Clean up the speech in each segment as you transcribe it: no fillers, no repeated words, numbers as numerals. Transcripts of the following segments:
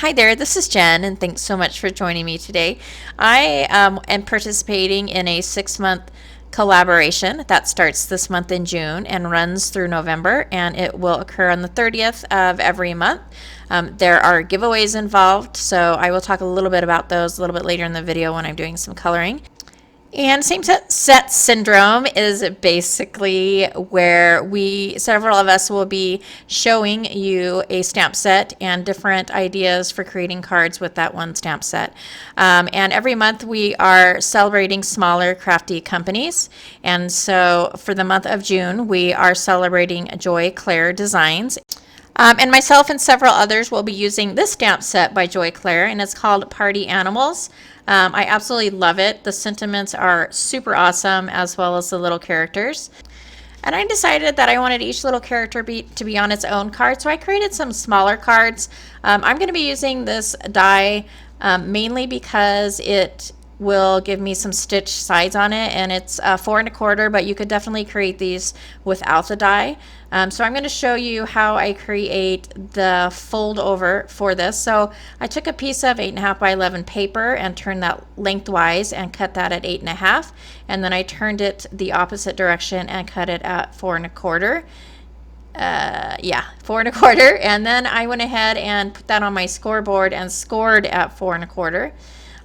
Hi there, this is Jen, and thanks so much for joining me today. I am participating in a 6-month collaboration that starts this month in June and runs through November, and it will occur on the 30th of every month. There are giveaways involved, so I will talk a little bit about those a little bit later in the video when I'm doing some coloring. And same set syndrome is basically where several of us will be showing you a stamp set and different ideas for creating cards with that one stamp set. And every month we are celebrating smaller crafty companies. And so for the month of June, we are celebrating Clair Designs. And myself and several others will be using this stamp set by Clair, and it's called Party Animals. I absolutely love it. The sentiments are super awesome, as well as the little characters. And I decided that I wanted each little character to be on its own card, so I created some smaller cards. I'm going to be using this die mainly because it will give me some stitch sides on it, and it's 4 1/4, but you could definitely create these without the die. So I'm going to show you how I create the fold over for this. So I took a piece of 8.5 by 11 paper and turned that lengthwise and cut that at 8.5, and then I turned it the opposite direction and cut it at 4 1/4. 4 1/4, and then I went ahead and put that on my scoreboard and scored at 4 1/4.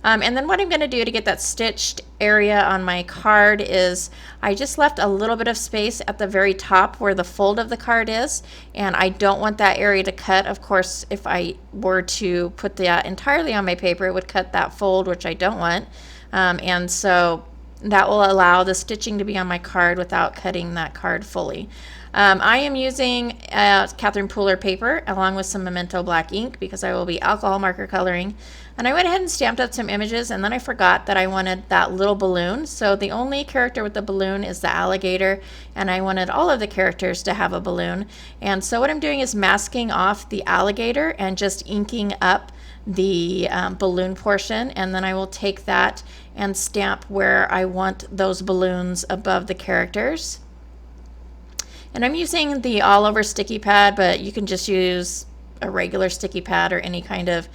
And then what I'm going to do to get that stitched area on my card is I just left a little bit of space at the very top where the fold of the card is, and I don't want that area to cut. Of course, if I were to put that entirely on my paper, it would cut that fold, which I don't want. And so that will allow the stitching to be on my card without cutting that card fully. I am using Catherine Pooler paper along with some Memento black ink because I will be alcohol marker coloring. And I went ahead and stamped up some images, and then I forgot that I wanted that little balloon. So the only character with the balloon is the alligator, and I wanted all of the characters to have a balloon. And so what I'm doing is masking off the alligator and just inking up the balloon portion, and then I will take that and stamp where I want those balloons above the characters. And I'm using the all over sticky pad, but you can just use a regular sticky pad or any kind of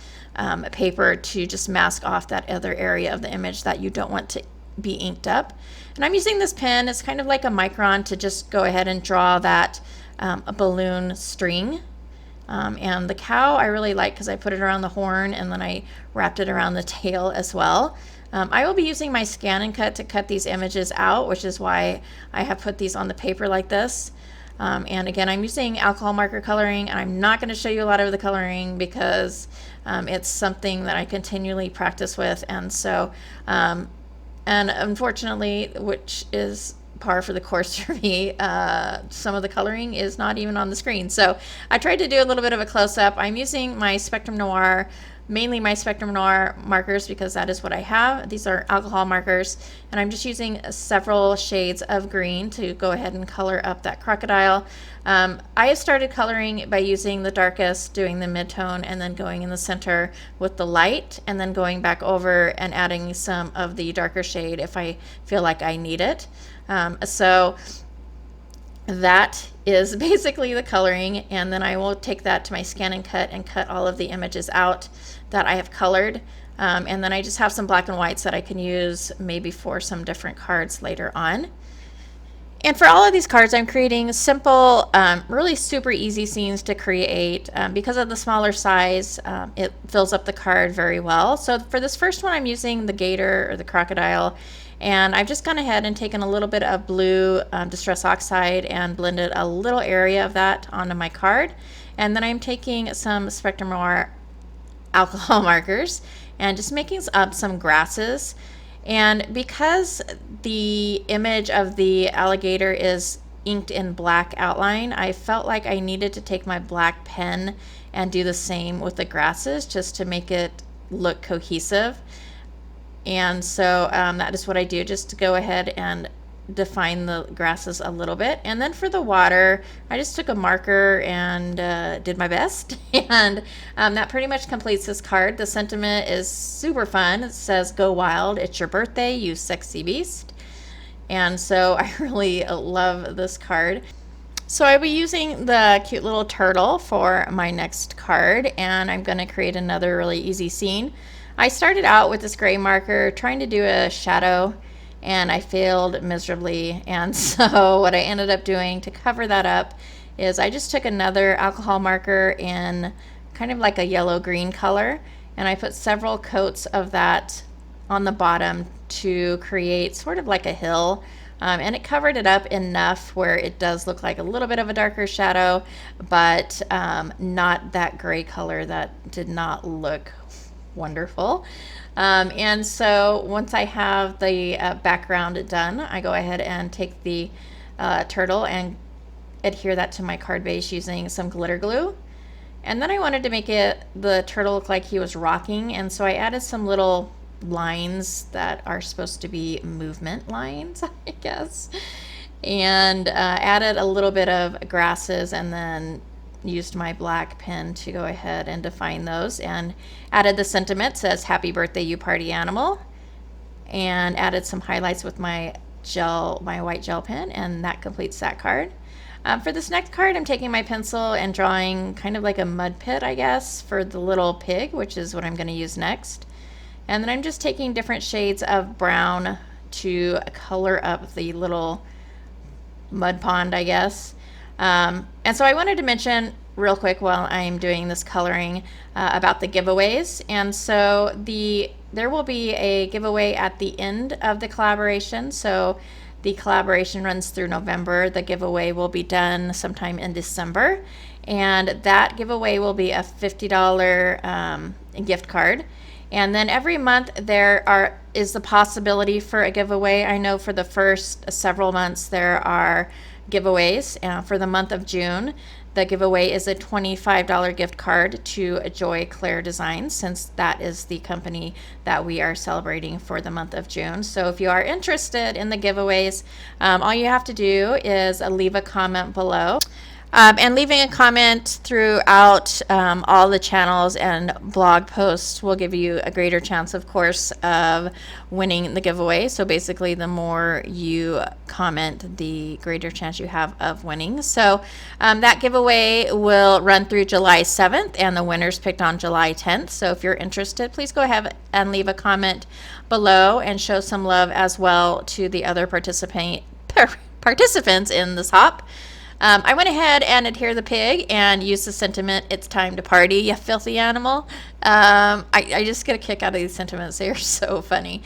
paper to just mask off that other area of the image that you don't want to be inked up. And I'm using this pen, it's kind of like a micron, to just go ahead and draw that a balloon string. And the cow I really like because I put it around the horn and then I wrapped it around the tail as well. I will be using my scan and cut to cut these images out, which is why I have put these on the paper like this. And again, I'm using alcohol marker coloring, and I'm not going to show you a lot of the coloring because it's something that I continually practice with, and so and unfortunately, which is par for the course for me, some of the coloring is not even on the screen. So I tried to do a little bit of a close-up. I'm using my Spectrum Noir, mainly my Spectrum Noir markers, because that is what I have. These are alcohol markers, and I'm just using several shades of green to go ahead and color up that crocodile. I have started coloring by using the darkest, doing the mid-tone, and then going in the center with the light, and then going back over and adding some of the darker shade if I feel like I need it. So that is basically the coloring, and then I will take that to my scan and cut all of the images out that I have colored, and then I just have some black and whites that I can use maybe for some different cards later on. And for all of these cards, I'm creating simple, really super easy scenes to create. Because of the smaller size, it fills up the card very well. So for this first one, I'm using the gator or the crocodile, and I've just gone ahead and taken a little bit of blue Distress Oxide and blended a little area of that onto my card. And then I'm taking some Spectrum Noir alcohol markers and just making up some grasses. And because the image of the alligator is inked in black outline, I felt like I needed to take my black pen and do the same with the grasses just to make it look cohesive. And so that is what I do, just to go ahead and define the grasses a little bit. And then for the water, I just took a marker and did my best. And that pretty much completes this card. The sentiment is super fun. It says, "Go wild, it's your birthday, you sexy beast." And so I really love this card. So I'll be using the cute little turtle for my next card, and I'm going to create another really easy scene. I started out with this gray marker trying to do a shadow, and I failed miserably. And so what I ended up doing to cover that up is I just took another alcohol marker in kind of like a yellow-green color, and I put several coats of that on the bottom to create sort of like a hill. And it covered it up enough where it does look like a little bit of a darker shadow, but not that gray color that did not look wonderful. And so once I have the background done, I go ahead and take the turtle and adhere that to my card base using some glitter glue. And then I wanted to make the turtle look like he was rocking, and so I added some little lines that are supposed to be movement lines, I guess, and added a little bit of grasses, and then used my black pen to go ahead and define those, and added the sentiment, says happy birthday you party animal, and added some highlights with my white gel pen, and that completes that card. For this next card, I'm taking my pencil and drawing kind of like a mud pit, I guess, for the little pig, which is what I'm going to use next. And then I'm just taking different shades of brown to color up the little mud pond, I guess. And so I wanted to mention real quick while I'm doing this coloring about the giveaways. And so there will be a giveaway at the end of the collaboration. So the collaboration runs through November. The giveaway will be done sometime in December. And that giveaway will be a $50 gift card. And then every month there is the possibility for a giveaway. I know for the first several months there are giveaways. For the month of June, the giveaway is a $25 gift card to Joy Clair Designs, since that is the company that we are celebrating for the month of June. So if you are interested in the giveaways, all you have to do is leave a comment below. And leaving a comment throughout all the channels and blog posts will give you a greater chance, of course, of winning the giveaway. So basically, the more you comment, the greater chance you have of winning. So that giveaway will run through July 7th, and the winner's picked on July 10th. So if you're interested, please go ahead and leave a comment below and show some love as well to the other participants in this hop. I went ahead and adhered the pig and used the sentiment, it's time to party, you filthy animal. I just get a kick out of these sentiments. They are so funny.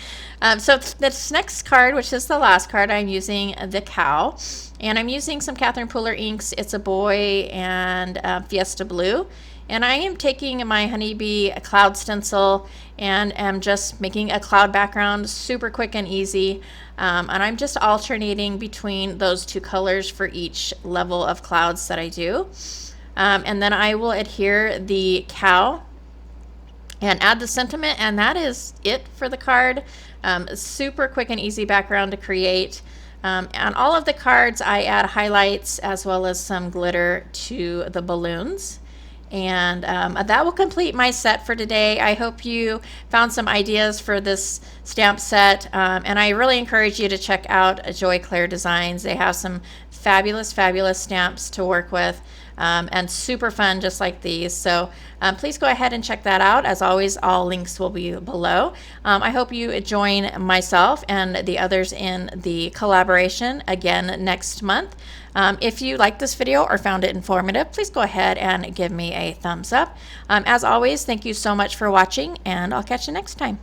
So this next card, which is the last card, I'm using the cow. And I'm using some Catherine Pooler inks. It's a boy and Fiesta Blue. And I am taking my Honeybee cloud stencil and am just making a cloud background, super quick and easy. And I'm just alternating between those two colors for each level of clouds that I do. And then I will adhere the cow and add the sentiment, and that is it for the card. Super quick and easy background to create. On all of the cards, I add highlights as well as some glitter to the balloons. And that will complete my set for today. I hope you found some ideas for this stamp set, and I really encourage you to check out Joy Clair Designs. They have some fabulous stamps to work with, and super fun just like these. So please go ahead and check that out. As always, all links will be below. I hope you join myself and the others in the collaboration again next month. If you liked this video or found it informative, please go ahead and give me a thumbs up. As always, thank you so much for watching, and I'll catch you next time.